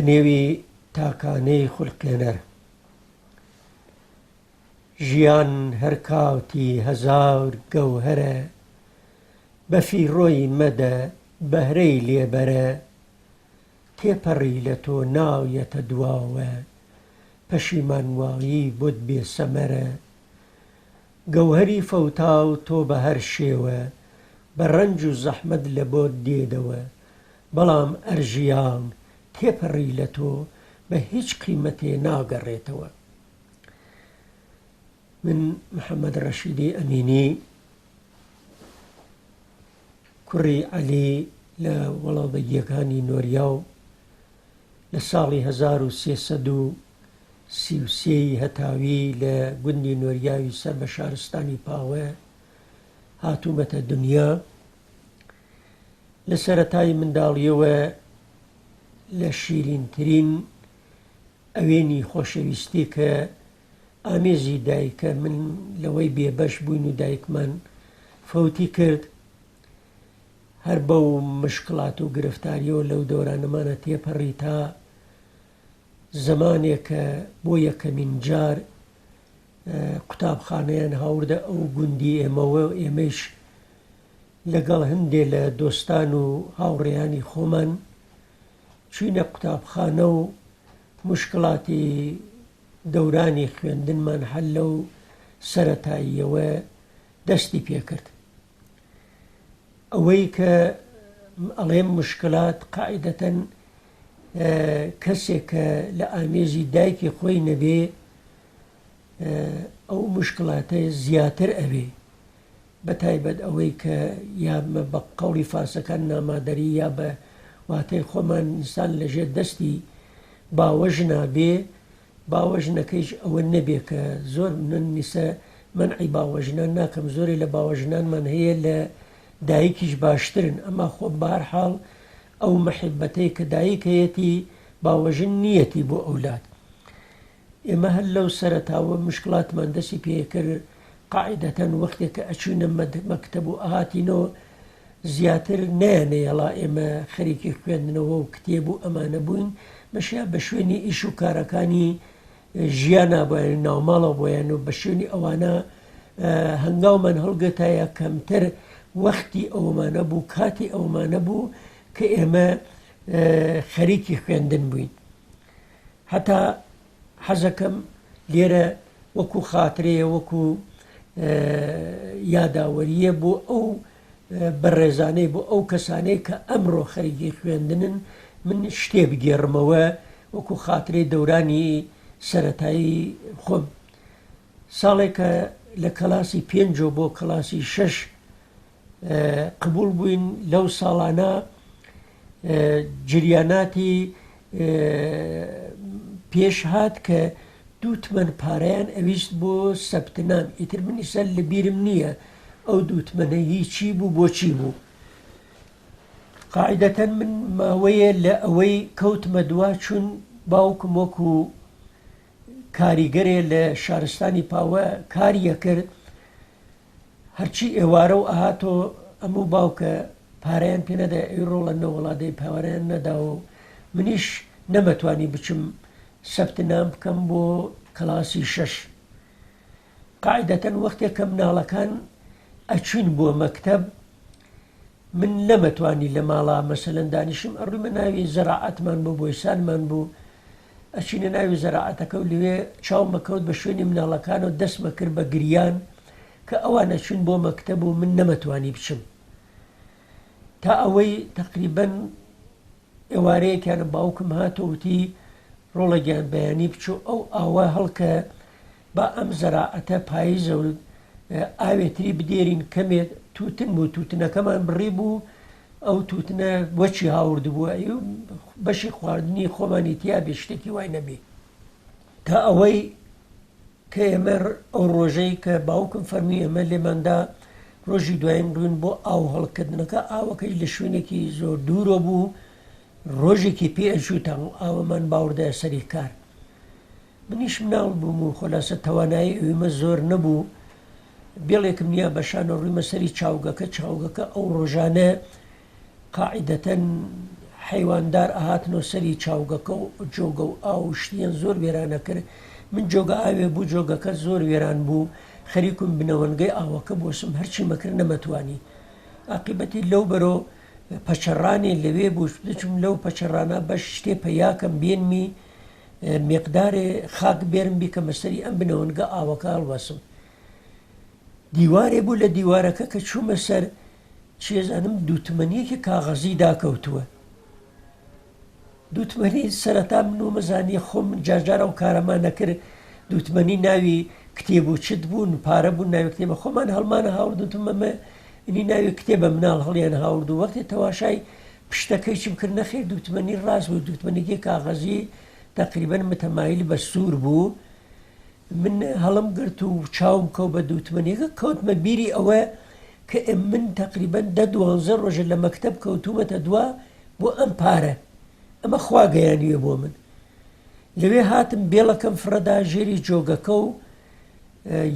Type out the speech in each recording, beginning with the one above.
نێوی تاکانەی خوڵقێنەر ژیان هەر کاوتی هەزار گەوهەرە بەفی ڕۆی مەدە بەهرەی لێبەرە تێپەڕی لە تۆ ناویەتە دواوە پەشیمانوایی بۆت بێسەمەرە گەوهەری فەوتاو تۆ بە هەر شێوە بە ڕەنج و زەحمەت لە بۆت دێدەوە بەڵام ئەرژیان تێپەڕی لە تۆ بە هیچ قیمەتێ ناگەڕێتەوە. من محەممەد ڕەشیدی ئەمینی کوڕی عەلی لە وەڵامەگیەکانی نۆریاو لە ساڵی 1333 هەتاوی لە گوندی نۆریاوی سەر بە شارستانی پاوە هاتوومەتە دنیا. لە سەرەتای منداڵیەوە لە شیرینترین ئەوێنی خۆشەویستی کە ئامێزی دایکە من لەوەی بێبەش بووین و دایکمان فەوتی کرد هەر بەو مشکلات و گرفتاریەوە لەو دەورانەمانە تێپەڕی تا زەمانێکە بۆ یەکەمین جار قوتابخانەیان هاوردە ئەو گوندی ئێمەوە ئێمەش لەگەڵ هەندێک لە دۆستان و هاوڕێیانی خۆمان چوینە قوتابخانە و مشکلاتی دەورانی خوێندنمان هەل لەو سەرەتاییەوە دەستی پێکرد. ئەوەی کە ئەڵێم مشکلات قاعدەتەن کەسێک کە لە ئامێزی دایکی خۆی نەبێ ئەو مشکلاتە زیاتر ئەوێ بەتایبەت ئەوەی کە یا بە قەوڵی فارسەکان نامادەری یا بە واتای خۆمان ئینسان لەژێر دەستی باوەژ نابێ باوەژنەکەیش ئەوە نەبێ کە زۆر نیسە منعی باوەژنان ناکەم زۆری لە باوەژنانمان هەیە لە دایکیش باشترن ئەما خۆ بەهەرحاڵ ئەو مەحبەتەی کە دایکەیەتی باوەژن نیەتی بۆ ئەولاد. ئێمە هەر لەو سەرەتاوە مشکلاتمان دەستی پێکرد قاعدەتەن وەختێک کە ئەچوونە مەکتەب و ئاهاتینەوە زیاتر نایەنەیەڵا ئێمە خەریکی خوێندنەوە و کتێب و ئەمانە بووین بەشیا بە شوێنی ئیش و کارەکانی ژیانە بۆیان ناوماڵە بۆیان و بە شوێنی ئەوانە هەنگاومان هەڵگەتایە کەمتر وەختی ئەومانە بوو کاتی ئەومانە بوو کە ئێمە خەریکی خوێندن بووین. هەتا حەزەکەم لێرە وەکو خاترەیە وەکو یاداوەریە بۆ ئەو بەڕێزانەی بۆ ئەو کەسانەی کە ئەمڕۆ خەریکی خوێندنن من شتێ بگێڕمەوە وەکو خاترەی دەورانی سەرەتایی خۆم. ساڵێکە لە کەلاسی 5 بۆ کەلاسی 6 قبول بووین لەو ساڵانە جریاناتی پێش هات کە 2 تمەن پارەیان ئەویست بۆ سەبتنان ئیتر منی سەر لە بیرم نییە ئەو 2 تمەنە هیچی بوو بۆچی بوو. قاعدەتەن من ماوەیە لە ئەوەی کەوتمە دوا چون باوکم وەکو کاریگەرێ لە شارستانی پاوە کاریە کرد هەرچی ئێوارە و ئاهاتۆ ئەموو باوکە پارەیان پێ نەدا ئەی ڕۆڵە نەوەڵادەی پاوەڕیان نەدا و منیش نەمەتوانی بچم سەبتنام بکەم بۆ کەلاسی 6. قاعدەتەن وەختێک کە مناڵەکان ئەچوین بۆ مەکتەب من نەمەتوانی لە ماڵا مەسەلەن دانیشم ئەڕوومە ناوی زەراعەتمان بۆ بۆیسانمان بوو ئەچینە ناوی زەراعەتەکە و لەوێ چاومەکەوت بە شوێنی مناڵەکان و دەستمە کرد بە گریان کە ئەوانە چون بۆ مەکتەب و من نەمەتوانی بچم تا ئەوەی تقریبەن ئێوارەیەکیانە باوکم هاتەوتی ڕۆڵەگیان بەیانی بچوو ئەو ئاوا هەڵکە با ئەم زەراعەتە پاییزە و ئاوێتری بدێرین کەمێت تووتن بوو تووتنەکەمان بڕی بوو ئەو تووتنە وەچی هاورد بووە بەشی خواردنی خۆمانی تیا بێ شتێکی وای نەبێ تا ئەوەی کە ئێمە ئەو ڕۆژەی کە باوکم فەرمی ئەمە لێماندا ڕۆژی دوایین ڕوون بۆ ئاو هەڵکردنەکە ئاوەکەی لە شوێنێکی زۆر دوورە بوو ڕۆژێکی پێ ئەچووتان و ئاوەمان باوردایە سەری کار. منیش مناڵ بووم و خۆلاسە توانایی ئەومە زۆر نەبوو بێڵێکم نییە بەشانە ڕوویمە سەری چاوگەکە ئەو ڕۆژانە قاعدەتەن حیواندار ئاهاتنەوە سەری چاوگەکە و جۆگە و ئاو شتیان زۆر وێرانە کرد من جۆگە ئاوێ بوو جۆگەکە زۆر وێران بوو خەریکم بنەوەنگەی ئاوەکە بۆسم هەرچی مەکرد نەمەتوانی عاقبەتی لەو بەرۆ پەچەڕانێ لەوێ بوو بچم لەو پەچەڕانە بەش شتێ پەیاکەم بێنمی مێقدارێ خاک بێرم بی کە مەسەری ئەم بنەوەنگە ئاوەکە هەڵوەسم دیوارێ بوو لە دیوارەکە کە چوومە سەر چێزانم دووتمەنیەکی کاغەزی داکەوتووە دووتمەنی سەرەتا من و مەزانی خۆم جارجارە و کارەمان نەکرد دووتمەنی ناوی کتێب و چت بوون پارە بوون ناوی کتێبە خۆمان هەڵمانە هاوردوتم ئەمە ئینی ناوی کتێبە مناڵ هەڵیان هاورد و وەختی تەواشای پشتەکەی چیم کرد نەخێر دووتمەنی ڕاست بوو دووتمەنێکی کاغەزی تقریبەن متەمایل بە سوور بوو من هەڵم گرت و چاوم کەوت بە دووتمەنیەکە کەوتمە بیری ئەوە کە من تقریبەن 10-12 ڕۆژە لە مەکتەب کەوتومەتە دوا بۆ ئەم پارە ئەمە خوا گەیانوێ بۆ من لەوێ هاتم بێڵەکەم فرەدا ژێری جۆگەکە و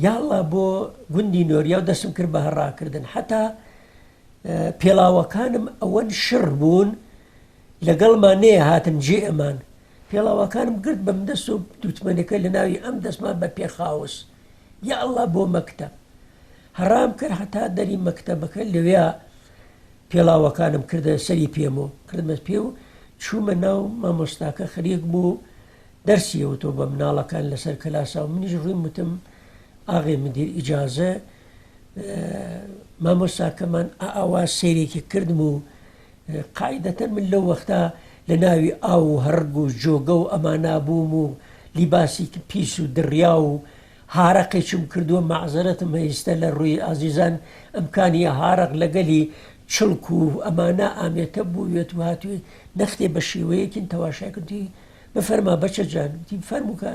یاڵا بۆ گوندی نۆریا و دەستم کرد بە هەڕاکردن حتا پێڵاوەکانم ئەوەن شڕ بوون لەگەڵمان نەیە هاتن جێ ئەمان پێڵاوەکانم گرت بەم دەست و دووتمەنەکە لە ناوی ئەم دەستمان بە پێخاوس یاڵا بۆ مەکتەب هەرام کرد هەتا دەری مەکتەبەکە لەوێ پێڵاوەکانم کردە سەری پێمەوە کردمە پێ و چوومە ناو مامۆستاکە خەریک بوو دەرسیەوتەوە بە مناڵەکان لەسەر کەلاسا و منیش ڕووی وتم ئاغێ مدیر ئیجازە مامۆستاکەمان ئاوا سەیرێکی کردم و قاعدەتەن من لەو وەختا لە ناوی ئاو و هەرگ و جۆگە و ئەمانە بووم و لیباسی پیس و دڕیا و هارەقێکم کردووە مەعزەرەتم هەیستە لە ڕووی ئازیزان ئەمکانیە هارەق لەگەلی چڵک و ئەمانە ئامێتە بووێت و هاتووی نەختێ بە شێوەیەکین تەواشای کردی بەفەرما بەچە جان وتی فەرمووکە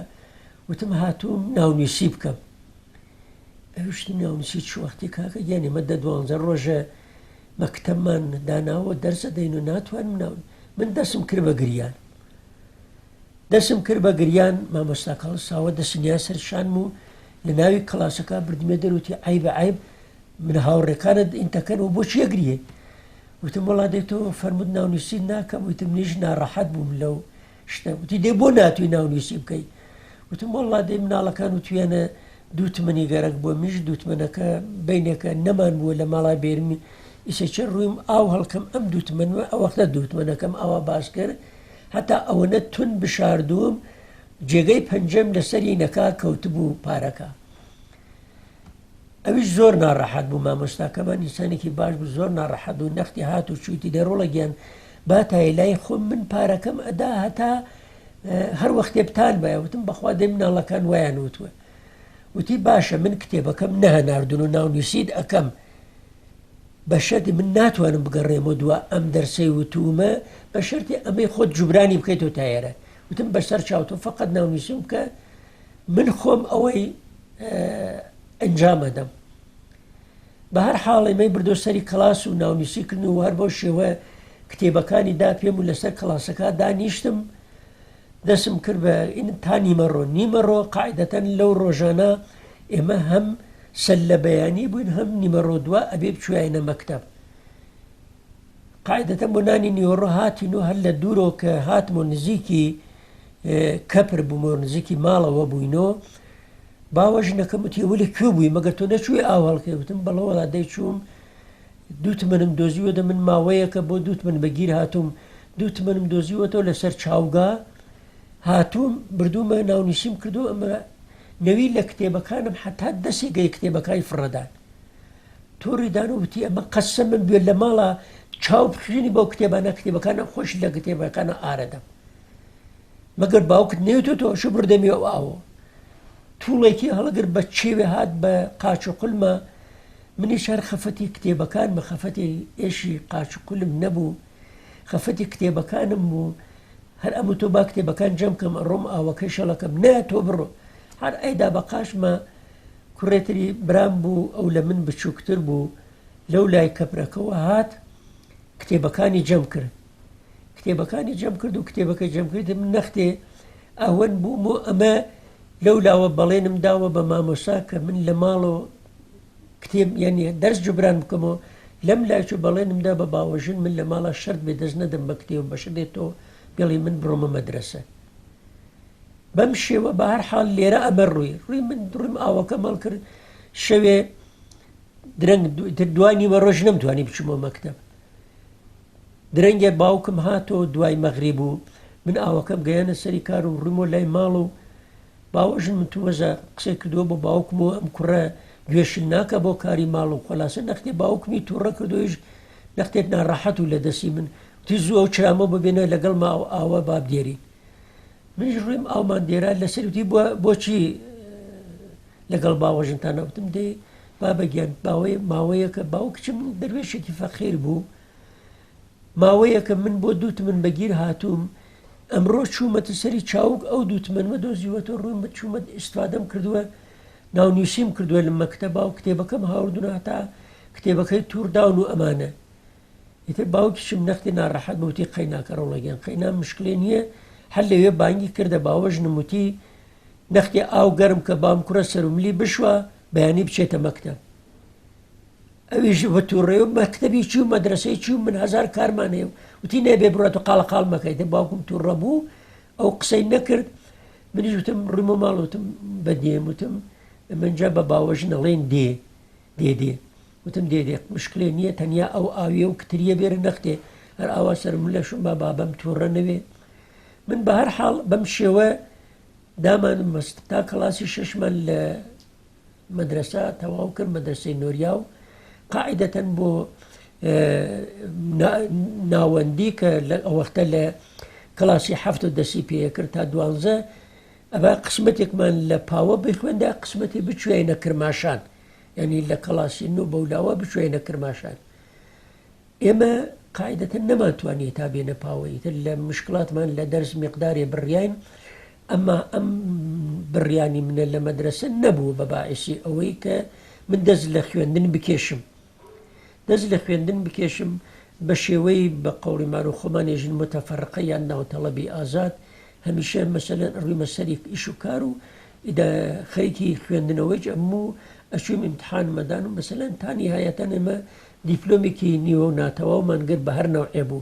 وتم هاتووم ناونووسی بکەم ئەوشتی ناونووسی چ وەختی کاکە یعنی مە 10-12 ڕۆژە مەکتەبمان داناوە دەرسە دەین و ناتوانم ناون من دەسم کرد بە گریان دەسم کرد بە گریان مامۆستا کەڵساوە دەسنیا سەرشانم و لە ناوی کڵاسەکە بردمێ دەروتی عیبە عیب من هاوڕێکانت ئینتەکەن و بۆچی ئەگریێ وتم وەڵا دەیتەوە فەرمووت ناونووسی ناکەم وتم نیژ ناڕەحەت بووم لەو شتە وتی دێ بۆ ناتووی ناونووسی بکەی وتم وەڵا دەی مناڵەکان و توێنە دووتمەنی گەرەک بۆ میش دووتمەنەکە بینەکە نەمان بووە لە ماڵای بێرمی ئیسەچە ڕوویم ئاو هەڵکەم ئەم دووتمەنوە ئەوەختە دووتمەنەکەم ئەوە باس کرد هەتا ئەوەنە تون بشاردووم جێگەی پەنجەم لەسەری نەکا کەوتبوو پارەکە ئەویش زۆر ناڕەحەت بوو مامۆستاکەمان ئینسانێکی باش بوو زۆر ناڕەحەت بوو نەختی هات و چووتی دەڕۆڵە گیان با تای لای خۆم من پارەکەم ئەدا هەتا هەر وەختێ بتان بایە وتم بەخوا دەی مناڵەکان وایان وتووە وتی باشە من کتێبەکەم نەهەناردون و ناونووسید ئەەکەم بە شەرتی من ناتوانم بگەڕێمە دووە ئەم دەرسەی وتومە بە شەرتی ئەمەی خۆت جوبرانی بکەیتەوە تایەرە وتم بەسەر چاوتۆ فقط ناونووسیم کە من خۆم ئەوەی ئەنجامەدەم بە هەر حاڵی مەی بردۆ سەری کلاس و ناونووسی کردن و هەر بۆ شێوە کتێبەکانی دا پێم و لەسەر کلاسەکە دانیشتم دەسم کرد بە تا نیمەڕۆ قاعدەتەن لەو ڕۆژانە ئێمە هەم سەل لە بەیانی بووین هەم نیمەڕۆ دووە ئەبێ بچوایەنە مەکتەب قاعدەتەن بۆ نانی نیوەڕۆ هاتین و هەر لە دوورۆ کە هاتمۆ نزیکی کەپر بوومۆ نزیکی ماڵەوە بووینەوە باوەژنەکەم وتی وەلی کوێ بووی مەگەر تۆ نەچووی ئاو هەڵکەی وتم بەڵێ وەڵا دەیچووم دووتمەنم دۆزیوەدە من ماوەیەکە بۆ دووتمەن بەگیر هاتووم دووتمەنم دۆزیوەتەوە لەسەر چاوگا هاتووم بردوومە ناونووسیم کردو ئەمە نەوی لە کتێبەکانم حتا دەسێ گەی کتێبەکانی فڕەدان تۆڕیدان و وتی ئەمە قەسە من بێت لە ماڵە چاو بخێنی بۆ کتێبەکانە خۆش لە کتێبەکانە ئارەدەم مەگەر باوکت نێوتۆ تۆش بردەمی و ئاوە تووڵێکی هەڵگر بە چێوێ هات بە قاچ و قولمە منیش هەر خەفەتی کتێبەکان بە خەفەتی ئێشی قاچ و قولم نەبوو خەفەتی کتێبەکانم بوو هەر ئەم تۆ با کتێبەکان جەم کەم ڕۆم ئاوەکەی شەڵەکەم نە تۆ بڕۆ هەر ئەیدا بە قاشمە کوڕێتری برام بوو ئەو لە من بچووکتر بوو لەو لای کەپرەکەەوە هات کتێبەکانی جەم کرد کتێبەکانی جەم کرد و کتێبەکەی جەم کرد من نەختێ ئەوەن بووم و ئەمە لەو لاوە بەڵێنم داوە بە مامۆسا کە من لە ماڵەوە کتێب یعنی دەرس جوبران بکەمەوە لەم لایچ بەڵێنمدا بە باوەژن من لە ماڵە شەرت بێ دەست نەدەم بە کتێب بەشە دێتەوە گەڵی من بڕۆمە مەدرسە بەم شێوە بە هەر حاڵ لێرە ئەمە ڕووی من ڕووم ئاوەکە مەڵ کرد شەوێ درەنگ دوانی وە ڕۆژ نەمتوانی بچمە مەکتەب درەنگێ باوکم هاتۆ دوای مەغریب و من ئاوەکەم گەیانە سەری کار و ڕوومۆ لای ماڵ و باوەژن من تووەزە قسەی کردووە بۆ باوکم و ئەم کوڕە گوێشن ناکە بۆ کاری ماڵ و خۆلاسە نەختێ باوکمی تووڕە کردویش نەختێت ناڕەحەت و لە دەستی من تی زوو ئەو چرامە ببێنە لەگەڵ ما ئاوە بابدێری منش ڕوویم ئاومان دێرا لەسەر وتی بۆچی لەگەڵ باوەژنتانە وتم دێ بابەگیان ماوەیەکە باوکچم دەروێشێکی فەقیر بوو ماوەیەکە من بۆ دووتمن بەگیر هاتووم ئەمڕۆ چوومەتە سەری چاوک ئەو دووتمنمە دۆزیوەتە ڕووم بە چوومەت ئیسفادەم کردووە ناونووسیم کردووە لە مەکتەبا و کتێبەکەم هاوردون هەتا کتێبەکەی توورداون و ئەمانە ئیتر باوکیشم نەختی ناڕەحەت بوتی قەیناکە ڕۆڵەگەیان قەینا مشکلێ نییە هەر لەوێ بانگی کردە باوەژنم وتی نەختی ئاو گەرم کە بام کوڕە سەرملی بشوە بەیانی بچێتە مەکتەب ئەویش بە تووڕێ و مەکتەبی چی و مەدرسەی چی و من هەزار کارمان هەیە وتی نەبێ بڕاتە قاڵ مەکەیتە باوکم تووڕە بوو ئەو قسەی نەکرد منیش وتم ڕوومە ماڵوتم بەدێم وتم منجا بە باوەژن ئەڵێن دێ وتم دێ مشکلێ نییە تەنیا ئەو ئاویە و کتریە بێرە نەختێ هەر ئاوا سرم لە شم بە بابەم تووڕە نەوێ من بە هەر حاڵ بەم شێوە دامانم تا کڵاسی شەشمان لە مەدرسە تەواو کرد مەدرسەی نۆریا و قاعدەتەن بۆ ناوەندی کە ئەوەختە لە کڵاسی حەفت و دەسی پێە کرد تا 12 ئەبا قسمەتێکمان لە پاوە بخوێندا قسمەتی بچوێنە کرماشان یعنی لە کڵاسی نو بەولاوە بچوێنە کرماشان ئێمە قاعدەتەن نەماتوانێت تا بێنە پاوەی تر لە مشکلاتمان لە دەرس مقدارێ بڕیاین ئەمما ئەم بڕیانی منە لە مەدرسە نەبوو بە باعسی ئەوەی کە من دەست لە خوێندن بکێشم بە شێوەی بە قەوڵی مار و خۆمانێژن متەفەرقە یان ناوتەڵەبی ئازاد هەمیشە مەسەلەن ڕووی مەسەری ئیش و کار و خەریکی خوێندنەوەی ئەموو ئەچووم ئیمتحان مەدان و مەسەلەن تا نیهایەتەن ئێمە دیپلۆمێکی نیوە و ناتەواومان گرت بە هەر نەوعێ بوو.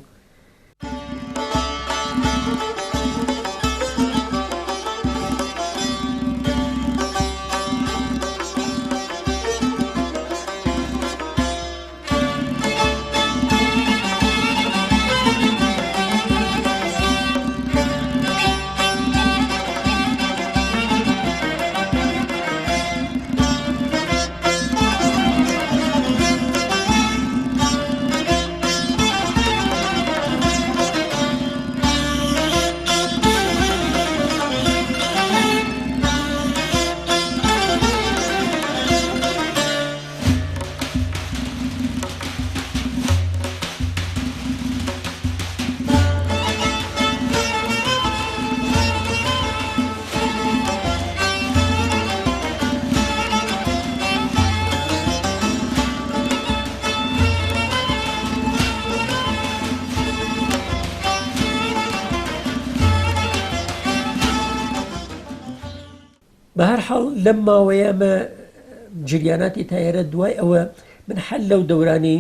بە هەر حاڵ لەم ماوەیە ئەمە جریاناتی تایرە دوای ئەوە من حەل لەو دەورانی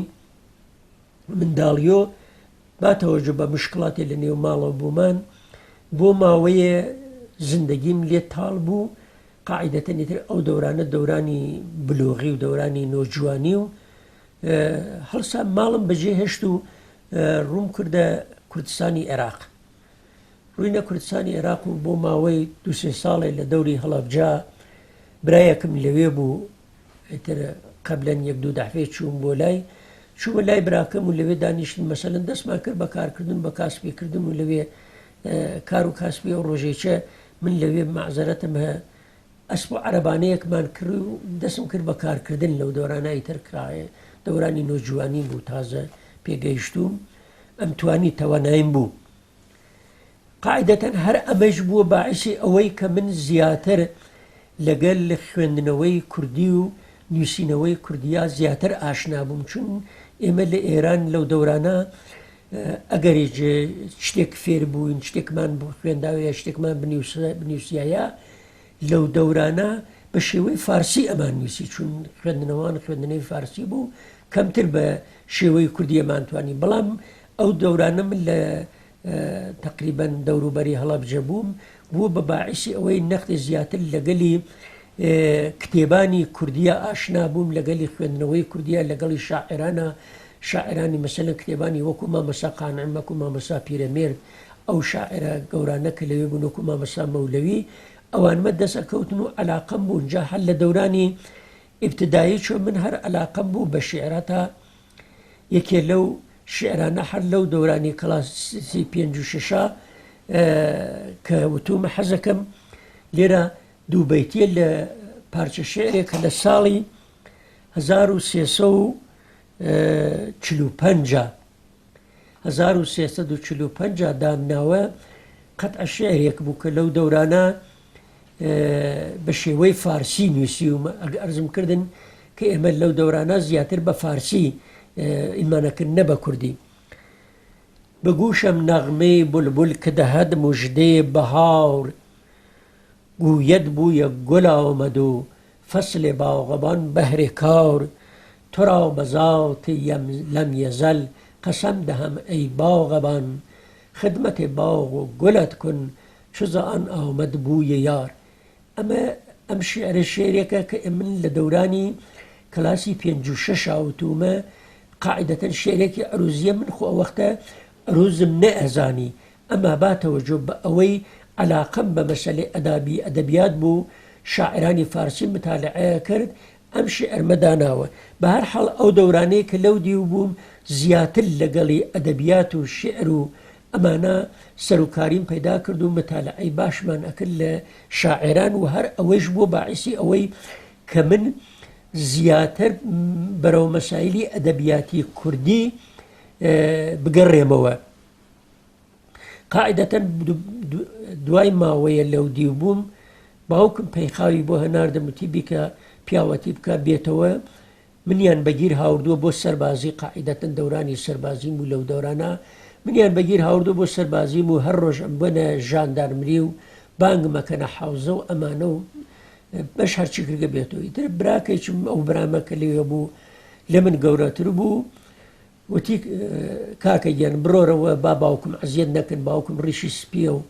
منداڵیۆ باتەوەجە بە مشکڵاتی لە نێو ماڵەوە بوومان بۆ ماوەیە زندگیم لێ تاڵ بوو قاعدەتەن تر ئەو دەورانە دەورانی بلوغی و دەورانی نۆجوانی و هەڵسا ماڵم بەجێ هێشت و ڕووم کردە کوردستانی عێراق ڕووینە کوردستانی عێراق و بۆ ماوەی 2-3 ساڵێ لە دەوری هەڵەبجا برایەکم لەوێ بوو تر قەبلەن 1-2 دەفعێ چووم بۆ لای چوومە لای براکەم و لەوێ دانیشتن مەسەلەن دەستمان کرد بە کارکردن بە کاسبیکردن و لەوێ کار و کاسبی ئەو ڕۆژێکە من لەوێ مەعزەرەتم هەیە ئەسپ و عەرەبانەیەکمان کرد و دەستم کرد بە کارکردن لەو دەورانایی تر دەورانی نۆجوانی بوو تازە پێگەیشتوم ئەم توانی تەوانایم بوو قاعدەتەن هەر ئەمەش بووە باعسی ئەوەی کە من زیاتر لەگەل خوێندنەوەی کوردی و نووسینەوەی کوردیا زیاتر ئاشنا بووم چون ئێمە لە ئێران لەو دەورانە ئەگەریج شتێک فێر بووین شتێکمان بۆ خوێنداویە شتێکمان بنووسایە لەو دەورانە بە شێوەی فارسی ئەمان نووسی چون خوێندنەوەوان خوێندنەی فارسی بوو کەمتر بە شێوەی کوردی ئەمانتوانی بەڵام ئەو دەورانە من لە تقریبا دەوروبەری هەڵەبجە بووم بووە بە باعیسی ئەوەی نەختی زیاتر لەگەلی کتێبانی کوردیە ئاشنا بووم لەگەلی خوێندنەوەی کوردیە لەگەڵی شاعرانی مەسەلەن کتێبانی وەکو مامەسا قانع وەکو مامەسا پیرەمێرد ئەو شاعرە گەورانە کە لەوێ بوون وەکو مامەسا مەولەوی ئەوانمە دەست ئەکەوتن و عەلاقەم بوو جا هەر لە دەورانی ئیبتدایی چۆن من هەر عەلاقەم بوو بە شێعرەتا یەکێ لەو شێعرانە هەر لەو دەورانی کڵاسی پێنج و شەشا کە وتومە حەزەکەم لێرە دوو بەیتیە لە پارچە شێعرێکە لە ساڵی 1345 دامناوە قەتع شێعرێک بوو کە لەو دەورانە بە شێوەی فارسی نووسی و ئەرزم کردن کە ئێمە لەو دەورانە زیاتر بە فارسی ئیمانەکردن نە بە کوردی بە گوشم نەغمەی بولبول کە دەهەد موژدەی بەهاور گویەت بوویە گوڵ ئامەد و فەسلێ باوغەبان بەهرێ کاور تۆرا بەزاڵتی لەم یەزەل قەسەم دەهەم ئەی باوغەبان خدمەتێ باوغ و گوڵت کون چزە ئەن ئامەد بوویە یار ئەم شێعرە شێعرێکە کە من لە دەورانی کلاسی پێنج و شەش وتومە قاعدەتەن شێعرێکی عروزیە من خۆ وەختە عروزم نەئەزانی ئەما با تەوەجۆ بە ئەوەی عەلاقەم بە مەسەلەی ئەدەبیات بوو شاعرانی فارسی متالعەیە کرد ئەم شێعرمە داناوە بە هەر حاڵ ئەو دەورانەیە کە لەو دیو بووم زیاتر لەگەڵی ئەدەبیات و شێعر و ئەمانە سەرۆکاریم پەیدا کرد و متالعەی باشمان ئەکرد لە شاعران و هەر ئەوەش بووە باعیسی ئەوەی کە من زیاتر بەرەو مەسایلی ئەدەبیاتی کوردی بگەڕێمەوە قاعدەتەن دوای ماوەیە لەو دیو بووم باوکم پەیخاوی بۆ هەناردەم وتی بیکە پیاوەتی بکە بێتەوە منیان بەگیر هاوردووە بۆ سەربازی قاعدەتەن دەورانی سەربازیم و لەو دەورانە منیان بەگیر هاوردووە بۆ سەربازیم و هەر ڕۆژ ئەم بۆنە ژاندارمری و بانگمەکەنە حەوزە و ئەمانە و بەش هەرچی کردگە بێتەوە ئیتر براکەیچم ئەو برامەکە لێوێ بوو لە من گەورەتر بوو وتی کاکە گیان بڕۆرەوە با باوکم عەزیەت نەکەن باوکم ڕیشی سپیە و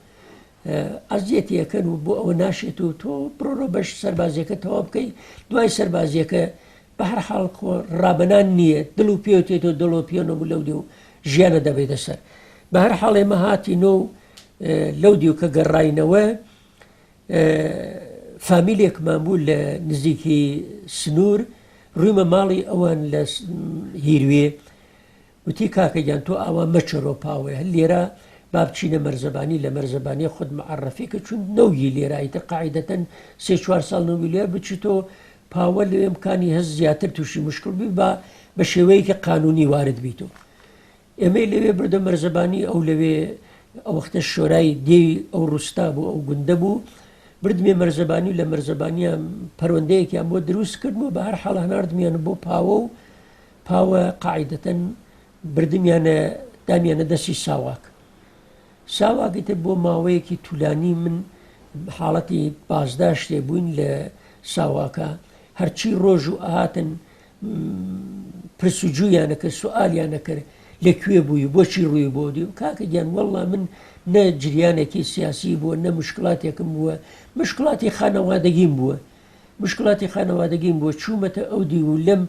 ئەزیەتیەکەن و بۆ ئەوە ناشێت و تۆ بڕۆرە بەش سەربازیەکە تەواو بکەی دوای سەربازیەکە بە هەر حاڵ ڕابنان نییە دڵ و پێوتێتەوە دڵ و پێنەبوو لەو دی و ژیانە دەبێتە سەر بە هەر حاڵ ئێمە هاتینۆ لەو دی و کە گەڕاینەوە فامیلێکمان بوو لە نزیکی سنوور ڕوویمە ماڵی ئەوان لە هیروێ وتی کاکە گیان تۆ ئاوا مەچەرۆ پاوێ هەل لێرە با بچینە مەرزەبانی لە مەرزەبانی خود معرەفی کە چون نەویی لێرایتە قاعدەتەن 3-4 ساڵ نەوی لێر بچیتۆ پاوە لە ئێمکانی هەست زیاتر تووشی مشکل بی بە شێوەیەکە قانونی وارد بیتۆ ئێمەی لەوێ بردە مەرزەبانی ئەو لەوێ ئەو وەختە شۆرای دێوی ئەو ڕووستا بوو ئەو گوندە بوو بردمێ مەرزەبانی و لە مەرزەبانیان پەروەندەیەکیان بۆ دروست کردمەوە بە هەر حاڵ هەناردمیانە بۆ پاوە و پاوە قاعدەتەن بردمیانە دامیانە دەستی ساواکیتر بۆ ماوەیەکی توولانی من حاڵەتی بازداشتێ بووین لە ساواکە هەرچی ڕۆژ و ئاهاتن پرسوجویانە کرد سوئالیانە کرد لەکوێ بووی بۆچی ڕووی بۆ دی و کاکە گیان وەڵڵا من نە جریانێکی سیاسی بووە نە مشکلاتێکم بووە مشکلاتی خانەوادەگیم بووە چوومەتە ئەو دی و لەم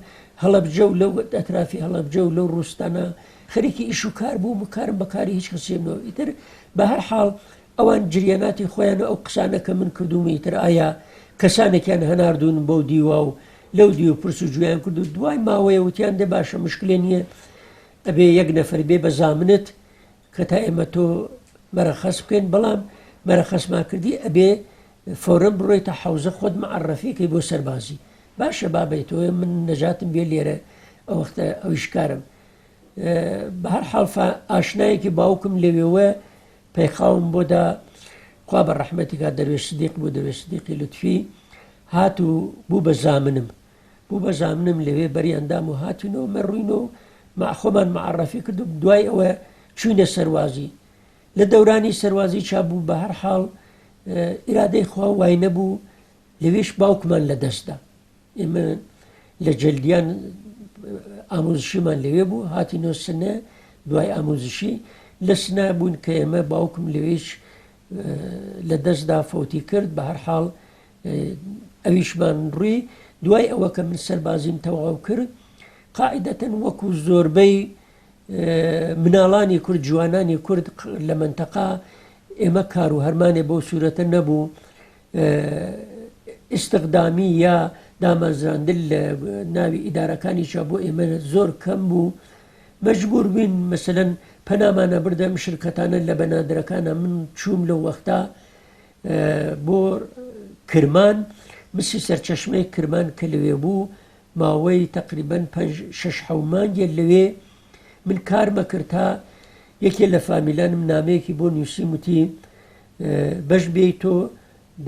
هەڵەبجە و لەو ئەترافی هەڵەبجە و لەو ڕووستانە خەریکی ئیش و کار بوو بکارم بەکاری هیچ کەسێنەوە ئیتر بە هەر حاڵ ئەوان جریاناتی خۆیانە ئەو قسانە کە من کردومە ئیتر ئایا کەسانێکیان هەناردوون بەو دیوە و لەو دی و پرس و جویان کرد و دوای ماوەیە وتیان دێ باشە مشکلێ نییە ئەبێ یەک نەفەر بێ بە زامنت کە تا ئێمە تۆ مەرەخەس بکەین بەڵام مەرەخەسما کردی ئەبێ فۆرەن بڕۆیتە حەوزە خۆت مەعەرەفیکەی بۆ سەربازی باشە بابێتەوە من نەجاتم بێ لێرە ئەو وەختە ئەویشکارم بە هەر حاڵ ئاشنایەکی باوکم لەوێوە پەیخاوم بۆدا خوا بە ڕەحمەتیکا دەروێش سدیق بوو دەروێش سدیقی لوتفی هات و بوو بە زامنم لەوێ بەریاندام و هاتینەوە مەڕووینەوە خۆمان معرەفی کرد و دوای ئەوە چوینە سەروازی لە دەورانی سەروازی چابوو بە هەر حاڵ ئیرادەی خوا وای نەبوو لەوێش باوکمان لەدەستدا ئێمە لە جەلدیان ئامۆزشیمان لەوێ بوو هاتینۆ سنە دوای ئامۆزشی لە سنا بوون کە ئێمە باوکم لەوێش لە دەستدا فەوتی کرد بە هەر حاڵ ئەویشمان ڕووی دوای ئەوە کە من سەربازیم تەواو کرد قاعدەتەن وەکو زۆربەی مناڵانی کورد جوانانی کورد لە منتەقا ئێمە کار و هەرمانێ بۆ سوورەتە نەبوو ئستقدامی یا دامەزراندن لە ناوی ئیدارەکانیشە بۆ ئێمە زۆر کەم بوو مەجبور بووین مەسەلەن پەنامانە بردەم شرکەتانە لە بەنادرەکانە من چووم لەو وەختا بۆ کرمان مسی سەرچەشمەی کرمان کە لەوێ بوو ماوەی تقریبەن 6 مانگێ لەوێ من کارمە کرد تا یەکێ لە فامیلانم نامەیەکی بۆ نووسیم وتی بەش بێی تۆ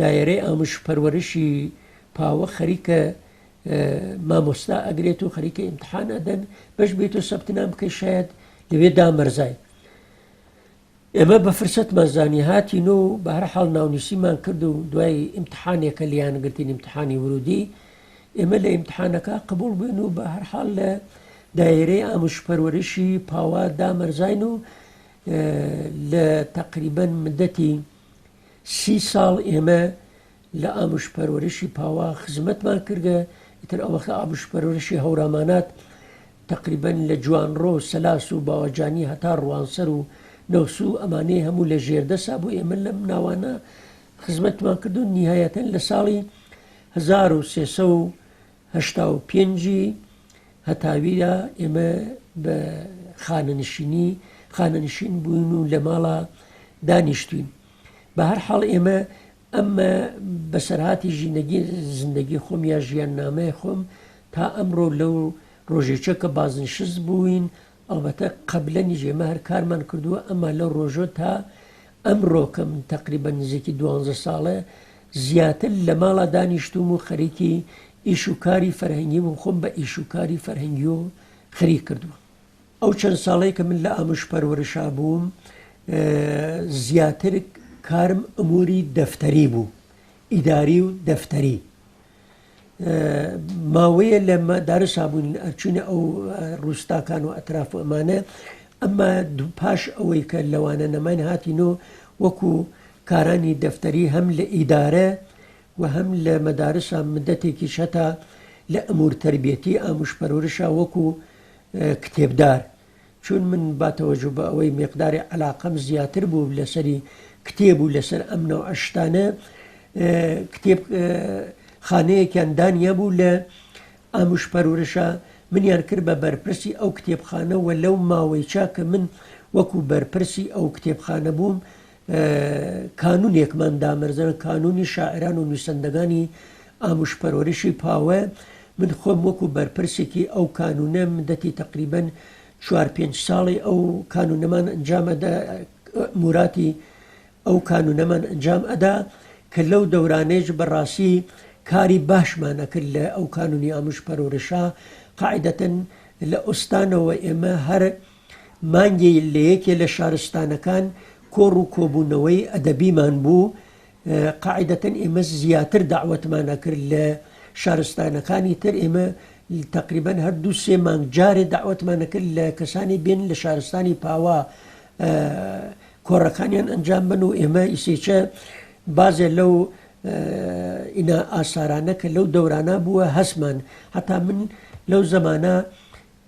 دایرەی ئامۆژ پەروەرشی پاوە خەریکە مامۆستا ئەگرێت و خەریکە ئیمتحان ئەدەن بەش بێت و سەبتنام بکەی شاید لەوێ دامەرزای ئێمە بە فرسەتمان زانی هاتین و بە هەر حاڵ ناونووسیمان کرد و دوای ئیمتحانێکە لیانگرتین ئیمتحانی ورودی ئێمە لە ئیمتحانەکە قبول بووین و بە هەر حاڵ لە دایرەی ئامۆژ پەروەرشی پاوە دامەرزاین و لە تقریبەن مدەتی 30 ساڵ ئێمە لە ئامۆژ پەروەرشی پاوە خزمەتمان کردە ئیتر ئەو وەختە ئامۆژ پەروەرشی هەورامانات تقریبەن لە جوانڕۆ و سەلاس و باوەجانی هەتا ڕوانسەر و نەوسو ئەمانەی هەموو لە ژێردەسا بوو ئێمە لەم ناوانە خزمەتمان کرد و نیهایەتەن لە ساڵی 1385 هەتاویدا ئێمە بە خانەنشین بووین و لە ماڵە دانیشتوین بە هەر حاڵ ئێمە ئەمە بەسەرهاتی زیندگی خۆم یا ژیاننامەی خۆم تا ئەمڕۆ لەو ڕۆژێکە کە بازنشست بووین ئەڵبەتە قەبلەنیش ئێمە هەر کارمان کردووە ئەمە لەو ڕۆژۆ تا ئەمڕۆ کەم تقریبەن نزیکی 12 ساڵە زیاتر لە ماڵە دانیشتوم و خەریکی ئیش و کاری فەرهەنگی بووم خۆم بە ئیش و کاری فەرهەنگی و خەریک کردووە ئەو چەند ساڵەی کە من لە ئامۆژ پەروەرشا بووم زیاتر کارم ئەموری دەفتەری بوو ئیداری و دەفتەری ماوەیە لە دارسا بوون ئەچونە ئەو ڕووستاکان و ئەتراف و ئەمانە ئەمە پاش ئەوەی کە لەوانە نەمان هاتینۆ وەکو کارانی دەفتەری هەم لە ئیدارە و هەم لە مەدارسا مدەتێکی شەتا لە ئەمور تەربیەتی ئامۆژ پەروەرشا وەکو کتێبدار چون من باتەوەجو بە ئەوەی مقداری عەلاقەم زیاتر بوو لەسەری کتێب و لەسەر ئەمنە و ئەشتانە کتێب خانەیەکیان دانیا بوو لە ئامۆژ پەروەرشا منیان کرد بە بەرپرسی ئەو کتێبخانەوە لەو ماوەی چاکە من وەکو بەرپرسی ئەو کتێبخانە بووم کانونێکمان دامەرزەن کانونی شاعران و نووسندەکانی ئامۆژ پەروەرشی پاوە من خۆم وەکو بەرپرسێکی ئەو کانونە مدەتی تقریبەن 4-5 ساڵی ئەو کانونەمان ئەنجامەدا موراتی ئەو کانونەمان ئەنجام ئەدا کە لەو دەورانێژ بەڕاستی کاری باشمانە کرد لە ئەو کانونی ئامۆژ پەروەرشا قاعدەتەن لە ئوستانەوە ئێمە هەر مانگی لە یەکێ لە شارستانەکان کۆڕ و کۆبوونەوەی ئەدەبیمان بوو قاعدەتەن ئێمە زیاتر داوەتمانە کرد لە شارستانەکانی تر ئێمە تقریبەن هەر 2-3 مانگ جارێ داوەتمانە کرد لە کەسانی بێن لە شارستانی پاوە کۆڕەکانیان ئەنجام بن و ئێمە ئیسێچە بازێ لەو ئینا ئاسارانە کە لەو دەورانە بووە هەسمان هەتا من لەو زەمانە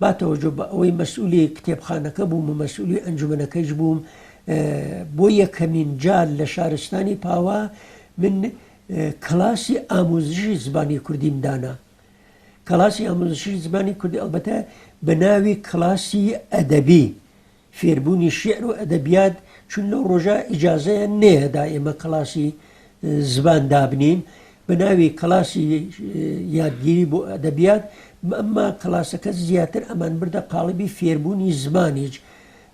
باتەوەجۆ بە ئەوەی مەسئولی کتێبخانەکە بووم و مەسئولی ئەنجومەنەکەیش بووم بۆ یەکەمین جار لە شارستانی پاوە من کلاسی ئامۆزشی زبانی کوردیم دانا کلاسی ئامۆزشی زبانی کوردی ئەلبەتە بە ناوی کلاسی ئەدەبی فێربوونی شێعر و ئەدەبیات چون لەو ڕۆژە ئیجازەیە نێدا ئێمە کلاسی زبان دابنین بە ناوی کلاسی یادگیری بۆ ئەدەبیات ئەمما کلاسەکە زیاتر ئەمان بردە قاڵبی فێربوونی زمانیج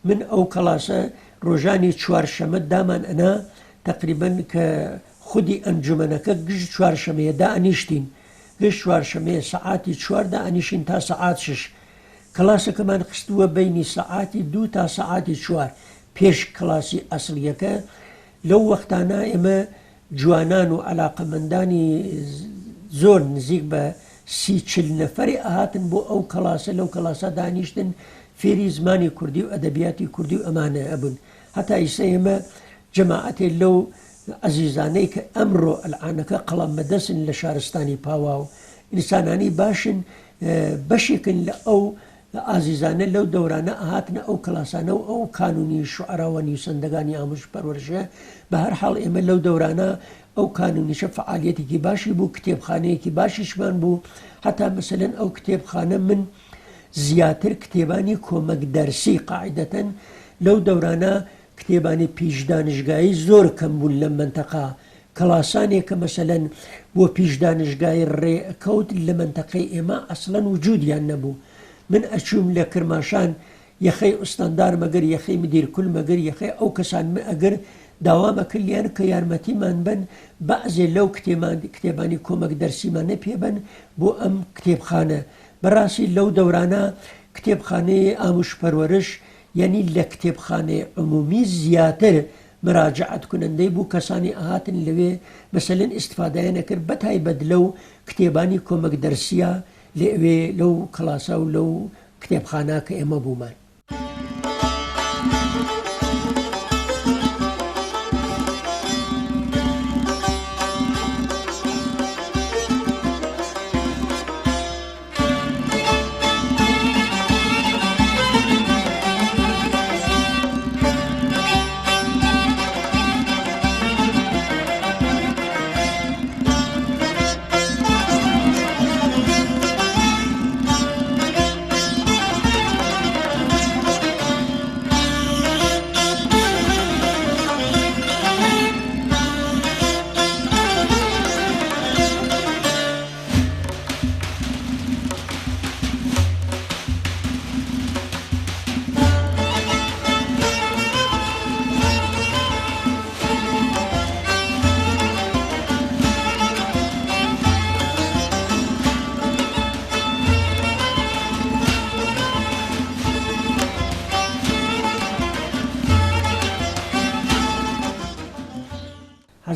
من ئەو کلاسە ڕۆژانی چوارشەمە دامان ئەنا تقریبەن کە خودی ئەنجومەنەکە گشت چوارشەمەیە دائنیشتین گشت چوارشەمەیە سەعاتی 4 دائنیشین تا سەعات 6 کلاسەکەمان خستووە بینی سەعاتی 2 تا سەعاتی 4 پێش کلاسی ئەسڵیەکە لەو وەختانە ئێمە جوانان و علاقەمەندانی زۆر نزیک بە 30-40 نەفەری ئاهاتن بۆ ئەو کەلاسە لەو کەلاسە دانیشتن فێری زمانی کوردی و ئەدەبیاتی کوردی و ئەمانە ئەبوون هەتا ئیستا ئێمە جەماعەتێ لەو عەزیزانەی کە ئەمڕۆ ئەلعانەکە قەڵام بەدەستن لە شارستانی پاوا و ئینسانانی باشن بەشێکن لە ئەو ئازیزانە لەو دەورانە ئاهاتنە ئەو کەلاسانە و ئەو کانونی شوعراوە نووسندەکانی ئامۆژ پەروەردەشە بە هەر حاڵ ئێمە لەو دەورانە ئەو کانونیشە فعالیەتێکی باشی بوو کتێبخانەیەکی باشیشمان بوو هەتا مەسەلەن ئەو کتێبخانە من زیاتر کتێبانی کۆمەک دەرسی قاعیدەتەن لەو دەورانە کتێبانی پیشدانشگایی زۆر کەم بوون لە منتەقا کەلاسانێک کە مەسەلەن بۆ پیشدانشگای ڕێکەوت لە منتەقەی ئێمە ئەسڵەن وجودیان نەبوو من ئەچووم لە کرماشان یەخەی ئوستاندار مەگەر یەخەی مدیرکول مەگەر یەخەی ئەو کەسان ئەگەر داوامە کردیان کە یارمەتیمان بن بەعزێ لەو کتێبانی کۆمەک دەرسیمانە پێبن بۆ ئەم کتێبخانە بەڕاستی لەو دەورانە کتێبخانەی ئامۆژ پەروەرش یعنی لە کتێبخانەی عمومی زیاتر مراجعەت کنندەی بوو کەسانی ئاهاتن لەوێ مەسەلەن ئیستفادەیان نەکرد بەتایبەت لەو کتێبانی کۆمەک دەرسیە لەوێ لەو کڵاسە و لەو کتێبخانە کە ئێمە بوومان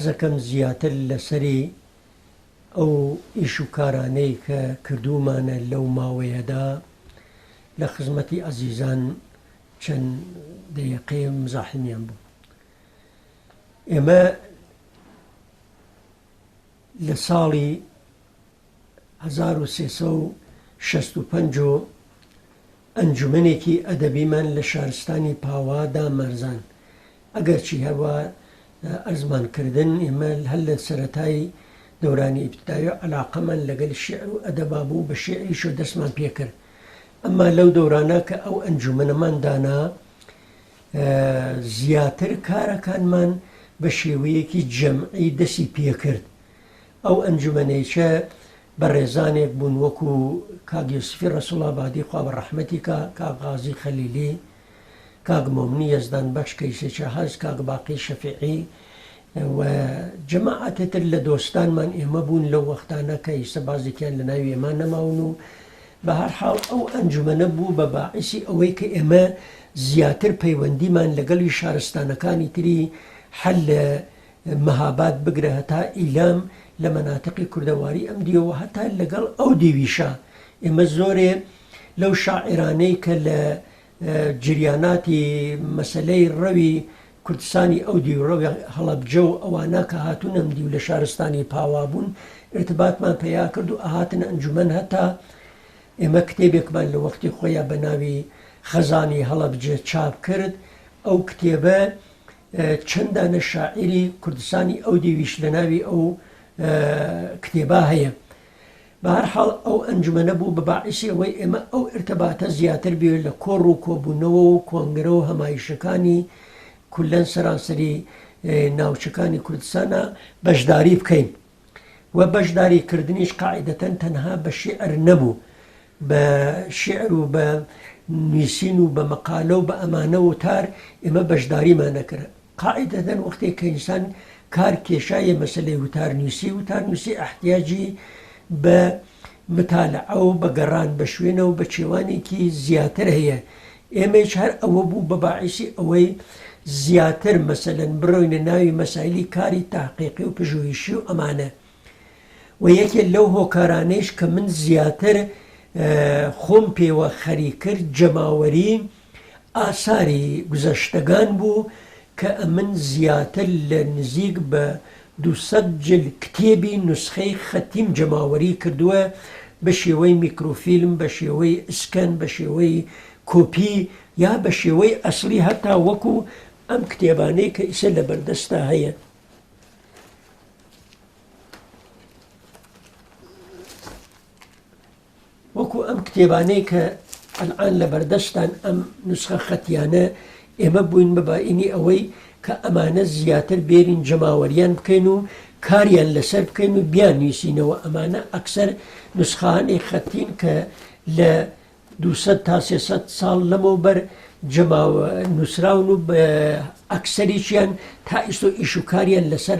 حەزەکەم زیاتر لەسەری ئەو ئیش و کارانەی کە کردومانە لەو ماوەیەدا لە خزمەتی عەزیزان چەند دەیەقەیە مزاحمیان بوو ئێمە لە ساڵی 1365 ئەنجومەنێکی ئەدەبیمان لە شارستانی پاوا دامەرزان ئەگەرچی هەروە ئەرزمانکردن ئێمە هەر لە سەرەتای دەورانی ئیبتیدایی و عەلاقەمان لەگەڵ شیعر و ئەدەبا بوو بە شیعریش و دەستمان پێکرد ئەمما لەو دەورانە کە ئەو ئەنجومەنەمان دانا زیاتر کارەکانمان بە شێوەیەکی جەمعی دەستی پێکرد ئەو ئەنجومەنەیچە بە ڕێزانێک بوون وەکو کاک یوسفی ڕەسوڵابادی خوا بە ڕەحمەتی کاک غازی خەلیلی کاک مۆمنی یەزدان بەخش کەیسە چاهەز کاک باقی شەفیعی و جەماعەتێتر لە دۆستانمان ئێمە بوون لەو وەختانە کە ئیستا بازێکیان لە ناوی ئێمان نەماون و بە هەر حاڵ ئەو ئەنجومەنە بوو بە باعیسی ئەوەی کە ئێمە زیاتر پەیوەندیمان لەگەڵی شارستانەکانی تری حەل لە مەهاباد بگرە هەتا ئیلام لە مەناتقی کوردەواری ئەم دیەوە هەتا لەگەڵ ئەو دیویشە ئێمە زۆرێ لەو شاعرانەی کە لە جریاناتی مەسەلەی ڕەوی کوردستانی ئەو دیوڕەوی هەڵەبجە و ئەوانە کە هاتوون ئەم دیو لە شارستانی پاوا بوون ارتباطمان پەیا کرد و ئاهاتن ئەنجومەن هەتا ئێمە کتێبێکمان لە وەختی خۆیان بە ناوی خەزانی هەڵەبجە چاپ کرد ئەو کتێبە چەندانە شاعری کوردستانی ئەو دیویش لە ناوی ئەو کتێبە هەیە بە هەر حاڵ ئەو ئەنجومەنە بوو بە باعیسی ئەوەی ئێمە ئەو ارتباتە زیاتر بێت لە کۆڕ و کۆبوونەوە و کۆنگرە و هەمایشەکانی کولەن سەرانسەری ناوچەکانی کوردستانە بەشداری بکەین و بەشداریکردنیش قاعیدەتەن تەنها بە شیعر نەبوو بە شیعر و بە نووسین و بە مەقالە و بە ئەمانە و تار ئێمە بەشداریمان نەکرد قاعیدەتەن وەختێک کە ئینسان کار کێشایە مەسەلەی وتارنووسی احتیاجی بە متالعە و بە گەڕان بە شوێنە و بە چێوانێکی زیاتر هەیە ئێمەش هەر ئەوە بوو بە باعیسی ئەوەی زیاتر مەسەلەن بڕۆینە ناوی مەسایلی کاری تاقیقی و پژوهشی و ئەمانە و یەکێک لەو هۆکارانەیش کە من زیاتر خۆم پێوە خەریک کرد جەماوەری ئاساری گوزەشتەکان بوو کە ئەمن زیاتر لە نزیک بە 200 جلد کتێبی نوسخەی خەتیم جەماوەری کردووە بە شێوەی میکرۆفیلم بە شێوەی ئسکەن بە شێوەی کۆپی یا بە شێوەی ئەسڵی هەتا وەکو ئەم کتێبانەی کە ئیسە لە بەردەستا هەیە وەکو ئەم کتێبانەی کە ئەلعان لە بەردەستان ئەم نوسخە خەتیانە ئێمە بووین بەبائینی ئەوەی کە ئەمانە زیاتر بێرین جەماوەریان بکەین و کاریان لەسەر بکەین و بیان نووسینەوە ئەمانە ئەکسەر نوسخانەی خەتین کە لە 200 تا 300 ساڵ لەمەوبەر نووسراون و بە ئەکسەریشیان تا ئیسۆ ئیش و کاریان لەسەر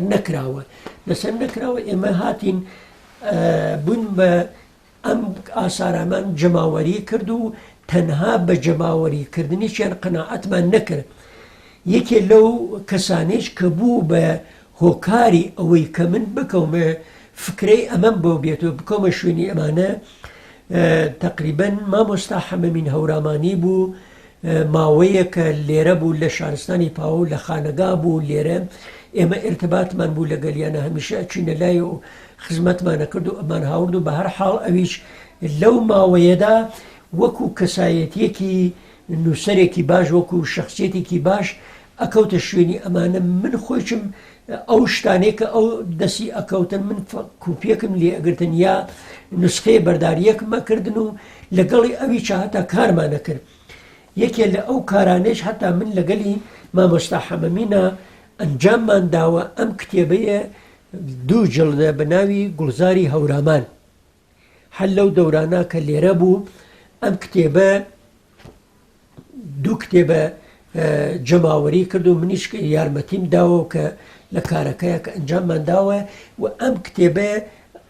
نەکراوە ئێمە هاتین بوون بە ئەم ئاسارامان جەماوەری کرد و تەنها بە جەماوەریکردنیشیان قەناعەتمان نەکرد یەکێ لەو کەسانێش کە بوو بە هۆکاری ئەوەی کە من بکەومە فکرەی ئەمەم بۆ بێتەوە بکەومە شوێنی ئەمانە تقریبەن مامۆستا حەمەمین هەورامانی بوو ماوەیە کە لێرە بوو لە شارستانی پاو لە خانەگا بوو لێرە ئێمە ئێرتباتمان بوو لەگەلیانە هەمیشە ئەچینە لای و خزمەتمانە کرد و ئەمان هاورد و بە هەر حاڵ ئەویش لەو ماوەیەدا وەکو کەسایەتیەکی نووسەرێکی باش وەکو شخصیەتێکی باش ئەکەوتە شوێنی ئەمانە من خۆشم ئەو شتانەیە کە ئەو دەستی ئەکەوتن من کوپیەکم لێ ئەگرتن یا نوسخەی بەرداریەکمە کردن و لەگەڵی ئەوی چاهتا کارمانە کرد یەکێ لە ئەو کارانەش هەتا من لەگەلی مامۆستا حەمەمینە ئەنجاممان داوە ئەم کتێبەیە 2 جڵدە بە ناوی گوڵزاری هەورامان هەر لەو دەورانە کە لێرە بوو ئەم کتێبە 2 کتێبە جەماوەری کرد و منیش یارمەتیم داوە کە لە کارەکەیە کە ئەنجاممان داوە و ئەم کتێبە